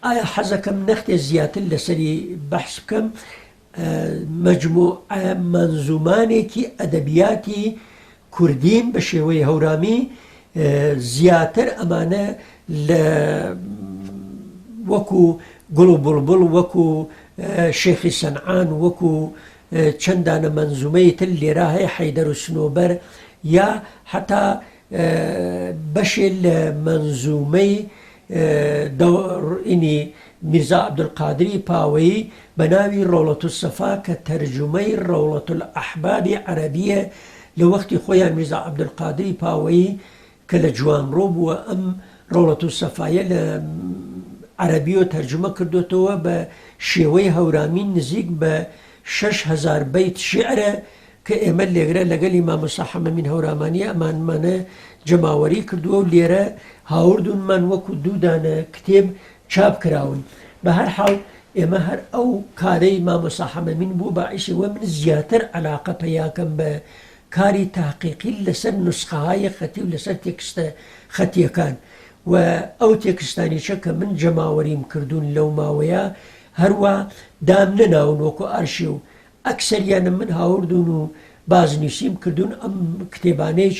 ئایا حەزەکەم نەختێ زیاتر لەسەری بەحس بکەم مەجموعە مەنزومانێکی ئەدەبیاتی کوردین بە شێوەی هەورامی زیاتر ئەمانە لە وەکو گوڵ و بڵبڵ وەکو شێخی سەنعان وەکو چەندانە مەنزومەی تر لێرە هەیە حەیدەر و سنۆبەر یا حتا بەشێ لە مەنزومەی دەڕئینی میرزا عەبدولقادری پاوەیی بە ناوی ڕەوڵەت السەفا کە تەرجومەی ڕەوڵەت الئەحبابی عەرەبیە لە وەختی خۆیان میرزا عەبدولقادری پاوەیی کە لە جوانڕۆ بووە ئەم ڕەوڵەت السەفایە لە عەرەبیەوە تەرجمە کردوێتەوە بە شێوەی هەورامی نزیک بە 6,000 بەیت شیعرە کە ئێمە لێگرە لەگەلی مامۆستا حەمەمین هەورامانی ئەمانمانە جەماوەری کردووە و لێرە هاوردونمان وەکو 2 دانە کتێب چاپ کراون بە هەر حاڵ ئێمە هەر ئەو کارەی مامۆستا حەمەمین بوو باعیسی وە من زیاتر عەلاقە پەیاکەم بە کاری تاقیقی لەسەر نوسخەهای خەتی و لەسەر تێکستە خەتیەکان و ئەو تێکستانیشە کە من جەماوەریم کردوون لەو ماوەیە هەروە دام نەناون وەکو ئارشیو ئەکسەریانە من هاوردون و بازنووسیم کردوون ئەم کتێبانەیش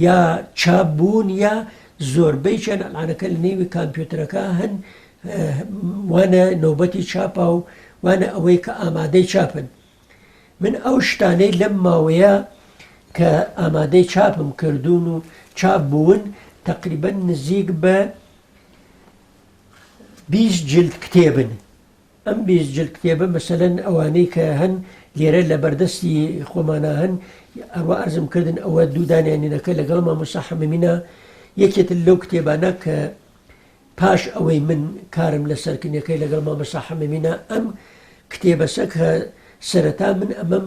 یا چاپ بوون یا زۆربەیشیان ئەلعانەکە لە نێوی کامپیۆتەرەکە هەن وانە نۆبەتی چاپا و وانە ئەوەی کە ئامادەی چاپن من ئەو شتانەی لەم ماوەیە کە ئامادەی چاپم کردوون و چاپ بوون تقریبەن نزیک بە 20 جلد کتێبن ئەم 20 جلد کتێبە مەسەلەن ئەوانەی کە هەن لێرە لە بەردەستی خۆمانە هەن ئەوە ئەرزم کردن ئەوە 2 دانیانینەکە لەگەڵ مامۆستا حەمەمینە یەکێتر لەو کتێبانە کە پاش ئەوەی من کارم لە سەرکردنەکەی لەگەڵ مامۆستا حەمەمینە ئەم کتێبەسە کە سەرەتا من ئەمەم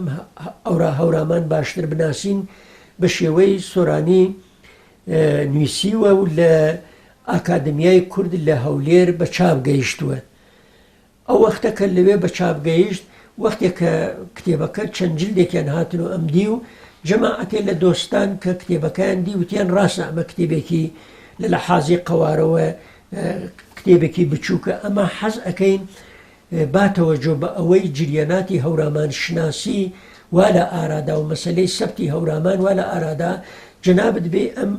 هەورامان باشتر بناسین بە شێوەی سۆرانی نووسیوە و لە ئاکادمیای کورد لە هەولێر بە چاپ گەیشتووە ئەو وەختە کە لەوێ بە چاپ گەیشت وەختێک کە کتێبەکە چەند جلدێکیان هاتن و ئەم دی و جەماعەتێ لە دۆستان کە کتێبەکەیان دی وتیان ڕاستە ئەمە کتێبێکی لە لەحاظی قەوارەوە کتێبێکی بچووکە ئەمە حەز ئەەکەین باتەوەجۆ بە ئەوەی جریاناتی هەورامان شناسی وا لە ئارادا و مەسلەی سەبتی هەورامان وا لە ئارادا جەنابەت بێ ئەم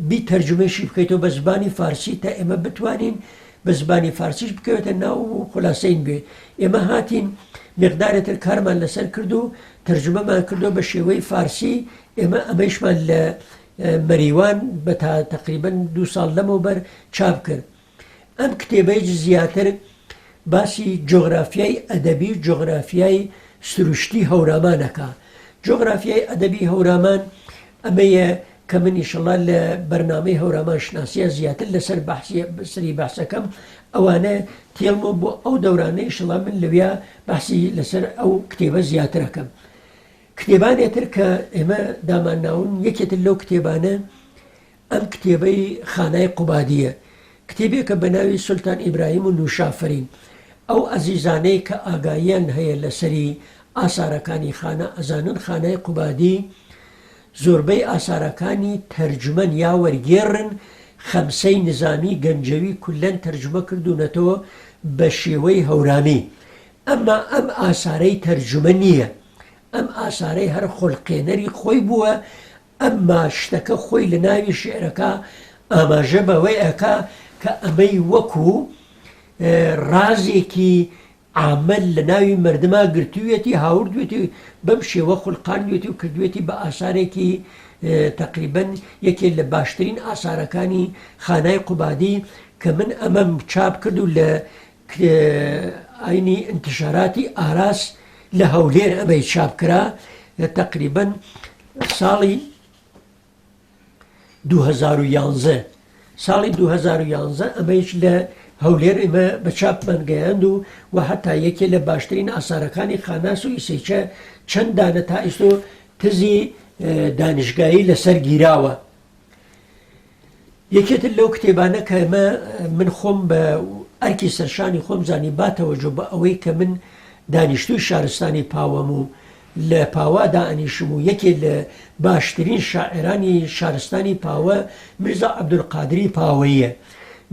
بی تەرجمەشی بکەیتەوە بە زبانی فارسی تا ئێمە بتوانین بە زبانی فارسیش بکەوێتە ناو و خلاصەین بێ. ئێمە هاتین مقدارێتر کارمان لەسەر کرد و تەرجمەمان کردو بە شێوەی فارسی. ئێمە ئەمەیشمان لە مەریوان بە تا تقریبەن 2 ساڵ لەمەوبەر چاپ کرد. ئەم کتێبەی زیاتر باسی جۆغرافیای ئەدەبی و جۆغرافیای سروشتی هەورامانەکە. جۆغرافیای ئەدەبی هەورامان ئەمەیە کە من ئیشەڵا لە بەرنامەی هەورامان شناسیە زیاتر لەسەر سەری بەحسەکەم ئەوانە تێڵمە بۆ ئەو دەورانەی ئیشەڵا من لەویا بەحسی لەسەر ئەو کتێبە زیاترەکەم. کتێبانێتر کە ئێمە دامانناون یەکێتر لەو کتێبانە ئەم کتێبەی خانای قوبادیە، کتێبێکە بە ناوی سولتان ئیبراهیم و نوشافرین. ئەو ئەزیزانەی کە ئاگاییان هەیە لەسەری ئاسارەکانی خانە ئەزانن خانای قوبادی زۆربەی ئاسارەکانی تەرجمەن یا وەرگێڕن خەمسەی نظامی گەنجەوی کولەن تەرجمە کردوونەتەوە بە شێوەی هەورامی. ئەمما ئەم ئاسارەی تەرجمە نییە، ئەم ئاسارەی هەر خۆڵقێنەری خۆی بووە. ئەمما شتەکە خۆی لە ناوی شێعرەکە ئاماژە بەوەی ئەکا کە ئەمەی وەکو ڕازێکی عامل لە ناوی مردما گرتوویەتی هاوردوێتی بەم شێوە خوڵقاندوێتی و کردوێتی بە ئاسارێکی تقریبەن یەکێک لە باشترین ئاسارەکانی خانای قوبادی کە من ئەمەم چاپ کرد و لە ئاینی انتشاراتی ئاراس لە هەولێر ئەمەی چاپ کرا تقریبەن ساڵی 2011. ساڵی 2011 ئەمەیش لە هەولێر ئێمە بە چاپمان گەیاند و هەتا یەکێ لە باشترین ئاسارەکانی خاناس و ئیسەیچە چەند دانە تا ئیستۆ تزی دانیشگایی لەسەر گیراوە. یەکێتر لەو کتێبانە کە ئێمە من خۆم بە ئەرکی سەرشانی خۆم زانی باتەوەجۆ بە ئەوەی کە من دانیشتوی شارستانی پاوەم و لە پاوادا ئەنیشم و یەکێ لە باشترین شاعرانی شارستانی پاوە میرزا عەبدولقادری پاوەیە.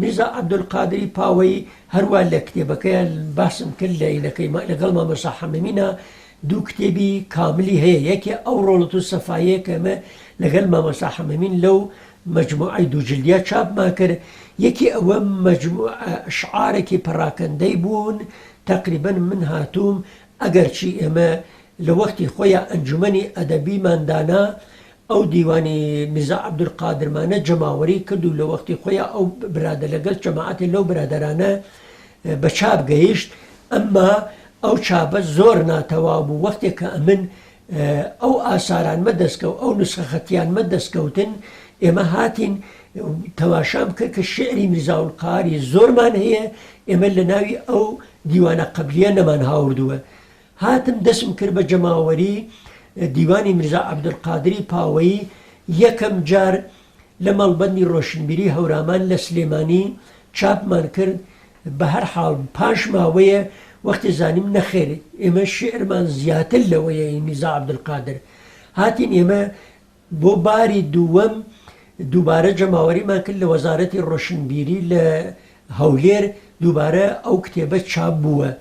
میرزا عەبدولقادری پاوەی هەروە لە کتێبەکەیە باسم کرد لە عینەکەی لەگەڵ مامۆستا حەمەمینە دوو کتێبی کاملی هەیە. یەکێ ئەو ڕۆڵەت و سەفایەیە کە ئەمە لەگەڵ مامۆستا حەمەمین لەو مەجموعەی دووجلدیە چاپمان کرد. یەکی ئەوە شعارێکی پەڕاکەندەی بوون تقریبەن من هاتووم ئەگەرچی ئێمە لە وەختی خۆیان ئەنجومەنی ئەدەبیماندانا ئەو دیوانی میرزا عەبدولقادرمانە جەماوەری کرد و لە وەختی خۆیان ئەو برادە لەگەڵ جەماعەتی لەو برادەرانە بە چاپ گەیشت. ئەمما ئەو چاپە زۆر ناتەواو بوو. وەختێک کە ئەمن ئەو ئاسارانمە دەستکەوت ئەو نسخە خەتیانمە دەستکەوتن ئێمە هاتین تەماشام کرد کە شعری میرزاولقاری زۆرمان هەیە ئێمە لە ناوی ئەو دیوانە قەبلیە نەمان هاوردووە. هاتم دەستم کرد بە جەماوەری دیوانی میرزا عەبدولقادری پاوەیی یەکەم جار لە مەڵبەندی ڕۆشنبیری هەورامان لە سلێمانی چاپمان کرد. بە هەر حاڵ پاش ماوەیە وەختی زانیم نەخێر ئێمە شعرمان زیاتر لەوەیە میرزا عەبدولقادر هاتین ئێمە بۆ باری دووەم دووبارە جەماوەریمان کرد لە وەزارەتی ڕۆشنبیری لە هەولێر دووبارە ئەو کتێبە چاپ بووە.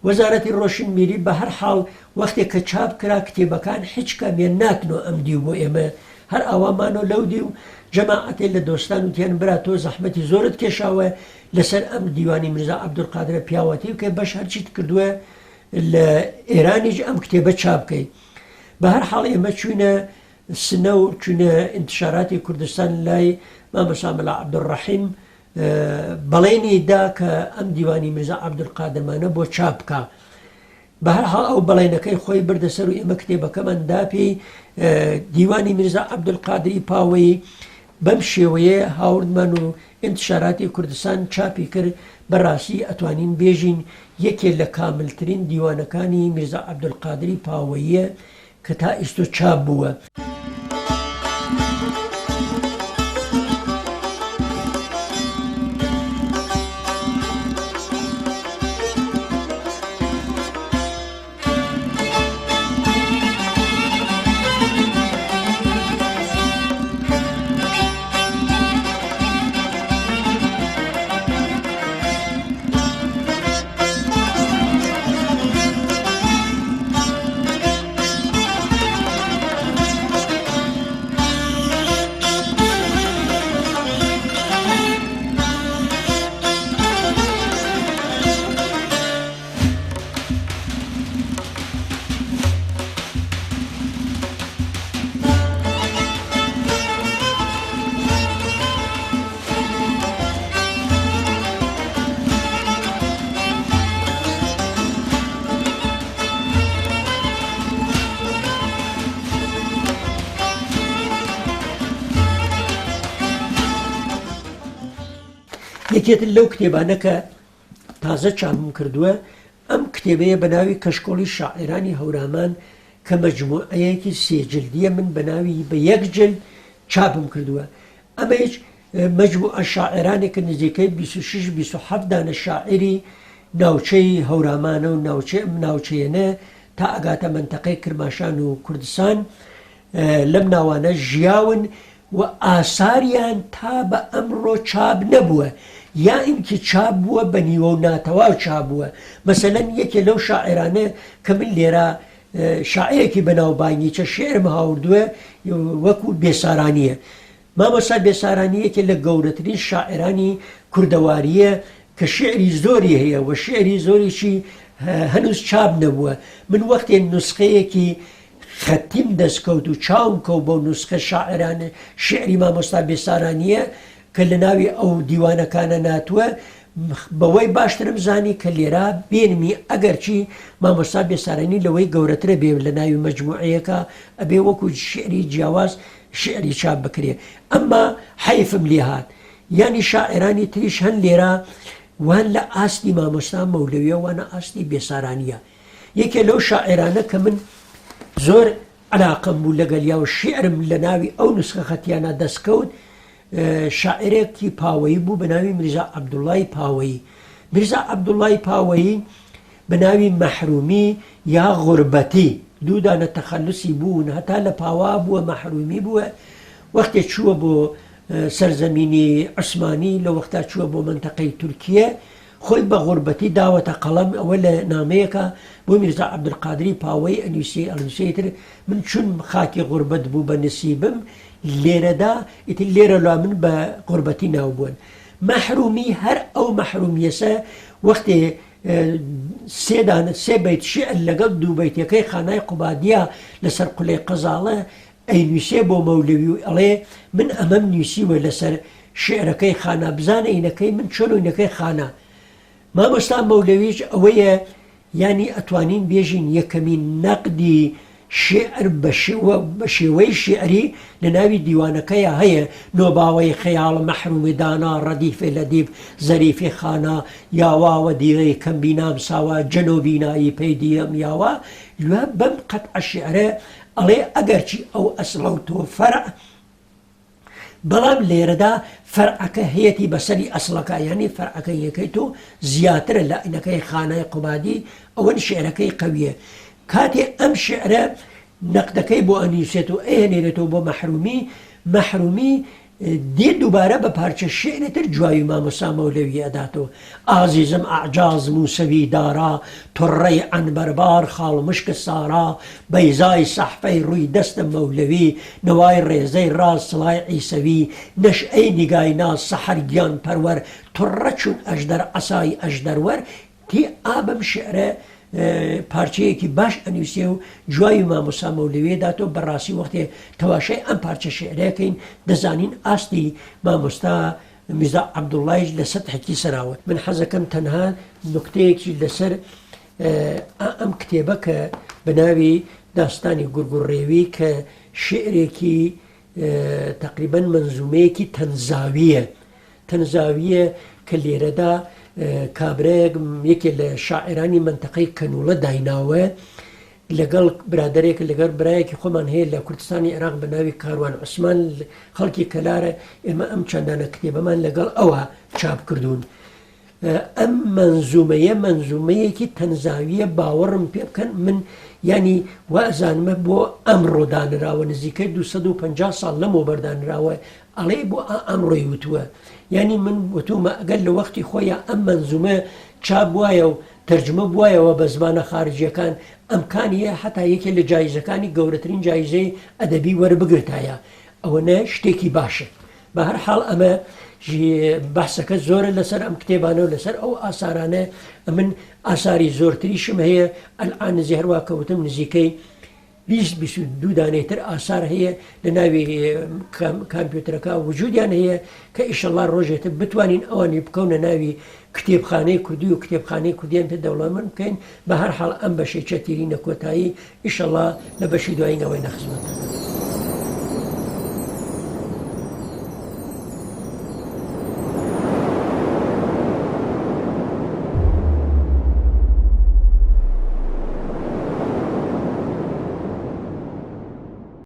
وەزارەتی ڕۆشنبیری بە هەر حاڵ وەختێک کە چاپ کرا کتێبەکان هیچ کەمێن ناتنەوە ئەم دی بۆ ئێمە هەر ئاوامانەوە لەو دی و جەماعەتێ لە دۆستان وتیان برا تۆ زەحمەتی زۆرت کێشاوە لەسەر ئەم دیوانی میرزا عەبدولقادرە پیاوەتی بکە بەش هەرچیت کردووە لە ئێرانیش ئەم کتێبە چاپ بکەیت. بە هەر حاڵ ئێمە چوینە سنە و چوونە انتشاراتی کوردستان لای مامۆستا مەلا عەبدولڕەحیم بەڵێنی دا کە ئەم دیوانی میرزا عەبدولقادرمانە بۆ چاپ بکە. بە هەر حاڵ ئەو بەڵێنەکەی خۆی بردەسەر و ئێمە کتێبەکەمان داپێی دیوانی میرزا عەبدولقادری پاوەیی بەم شێوەیە هاوردمان و انتشاراتی کوردستان چاپی کرد. بەڕاستی ئەتوانین بێژین یەکێک لە کاملترین دیوانەکانی میرزا عەبدولقادری پاوەییە کە تا ئیستۆ چاپ بووە. یەکێتر لەو کتێبانە کە تازە چاپم کردووە ئەم کتێبەیە بە ناوی کەشکۆڵی شاعرانی هەورامان کە مەجموعەیەکی سێجلدیە من بە ناوی بە یەک جلد چاپم کردووە. ئەمە هیچ مەجموعە شاعرانێکە نزیکەی 26-27 دانە شاعری ناوچەی هەورامانە و ناوچەیەنە تا ئەگاتە منتەقەی کرماشان و کوردستان لەم ناوانە ژیاون و ئاساریان تا بە ئەمڕۆ چاپ نەبووە یا ئینکە چاپ بووە بە نیوە و ناتەواو چاپ بووە. مەسەلەن یەکێ لەو شاعرانە کە من لێرە شاعرێکی بەناوبانگیچە شێعرم هاوردووە وەکو بێسارانیە. مامۆستا بێسارانی یەکێ لە گەورەترین شاعرانی کوردەواریە کە شعری زۆری هەیە و شعری زۆریشی هەنووز چاپ نەبووە. من وەختێ نوسخەیەکی خەتیم دەستکەوت و چاوم کەوت بۆ نوسخە شاعرانە شعری مامۆستا بێسارانیە کە لە ناوی ئەو دیوانەکانە ناتووە بەوەی باشترم زانی کە لێرە بێنمی ئەگەرچی مامۆستا بێسارانی لەوەی گەورەترە بێ لە ناوی مەجموعەیەەکە ئەبێ وەکو شعری جیاواز شعری چاپ بکرێ. ئەمما حەیفم لێ هات یانی شاعرانی تریش هەن لێرە وان لە ئاستی مامۆستا مەولەویە وانە ئاستی بێسارانیە. یەکێ لەو شاعرانە کە من زۆر علاقم بوو لەگەڵیا و شعرم لە ناوی ئەو نوسخە خەتیانە دەستکەوت شاعرێکی پاوەیی بوو بە ناوی میرزا عەبدوڵڵای پاوەیی. میرزا عەبدوڵڵای پاوەیی بە ناوی مەحرومی یا غوربەتی دوو دانە تەخەلوسی بوون هەتا لە پاوا بووە مەحرومی بووە. وەختێ چووە بۆ سەرزەمینی عوسمانی لە وەختا چووە بۆ منتەقەی تورکیە خۆی بە غوربەتی داوەتە قەڵەم. ئەوە لە نامەیەکە بۆ میرزا عەبدولقادری پاوەیی ئەنووسێتر من چون خاکی غوربەت بوو بە نسیبم لێرەدا ئیتر لێرە لا من بە غوربەتی ناو بوون. مەحرومی هەر ئەو مەحرومیەسە وەختێ سێ بەیت شعر لەگەڵ دوو بەیتەکەی خانای قوبادیە لەسەر قولەی قەزاڵە ئەینووسێ بۆ مەولەوی ئەڵێ من ئەمەم نووسیوە لەسەر شعرەکەی خانە بزانە ئینەکەی من چۆن ئینەکەی خانە. مامۆستا مەولەویش ئەوەیە ینی ئەتوانین بێژین یەکەمین نەقدی شعر بە شێوەی شعری لە ناوی دیوانەکەیە هەیە نۆباوەی خەیاڵ مەحرومی دانا ڕەدیفێ لە دیب زەریفی خانە یاواوە دیڕەی کەمبینام ساوە جەنۆبینایی پێی دیەم یاوە لە بەم قەتعە شعرە ئەڵێ ئەگەرچی ئەو ئەسڵە و تۆ فەرع بەڵام لێرەدا فەرعەکە هەیەی بەسەری ئەسڵەکە یانی فەرعەکە یەکەی تۆ زیاترە لە ئینەکەی خانای قوبادی ئەوەن شعرەکەی قەویە. کاتێ ئەم شعرە نەقدەکەی بۆ ئەنووسێت و ئەهێنێرێتەوە بۆ مەحرومی دێ دووبارە بە پارچە شعرێتر جوای مامۆستا مەولەوی ئەداتەوە. ئازیزم ئەعجاز موسەوی دارا توڕەی عەنبەربار خاڵمشکە سارا بەیزای سەحفەی ڕووی دەستە مەولەوی نەوای ڕێزەی ڕاز سڵای عیسەوی نەشئەی نیگای ناز سەحەر گیان پەروەر توڕە چون ئەژدەر عەسای ئەژدەروەر تی ئابم شعرە پارچەیەکی باش ئەنووسێ و جوای مامۆستا مەولەوی داتەوە. بەڕاستی وەختێ تەواشەی ئەم پارچە شعرەکەین دەزانین ئاستی مامۆستا میرزا عەبدوڵڵایش لە سەتحێکی سەراوە. من حەزەکەم تەنها نوکتەیەکی لەسەر ئەم کتێبە کە بە ناوی داستانی گورگوڕێوی کە شعرێکی تەقریبەن مەنزومەیەکی تەنزاویە کە لێرەدا کابرایەک یەکێ لە شاعرانی منتەقەی کەنوڵە دایناوە لەگەڵ برادێک لەگەڵ برایەکی خۆمان هەیە لە کوردستانی عێراق بە ناوی کاروان عوسمان خەڵکی کەلارە ئێمە ئەم چەندانە کتێبەمان لەگەڵ ئەوە چاپ کردوون. ئەم منزومەیەکی تەنزاویە باوەڕم پێ بکەن من ینی وازانمە بۆ ئەمڕۆ دانراوە نزیکەی 250 ساڵ لەمەوە بەردانراوە ئەڵێ بۆ ئەمڕۆی وتووە. ینی من وتومە ئەگەر لە وەختی خۆیان ئەم منزومە چاپ وایە و تەرجمە بوایەوە بە زمانە خارجیەکان ئەمکانیە حتا یەکێ لە جایزەکانی گەورەترین جایزەی ئەدەبی وەربگرتایە. ئەوەنە شتێکی باشە. بە هەر حاڵ ئەمە بەحسەکە زۆرە لەسەر ئەم کتێبانە و لەسەر ئەو ئاسارانە من ئاساری زۆرتریشم هەیە ئەلعانزی هەروە کەوتم نزیکەی 22 دانەیتر ئاسار هەیە لە ناوی کامپیوتەرەکە وجودیان هەیە کە ئیشەڵا ڕۆژێتە بتوانین ئەوانی بکەونە ناوی کتێبخانەی کوردی و کتێبخانەی کوردیان پێ دەوڵەمەند بکەین. بە هەر حاڵ ئەم بەشەی چەتیری نەکۆتایی ئیشەڵا لە بەشی دوایینەوەی نەخزمەتە.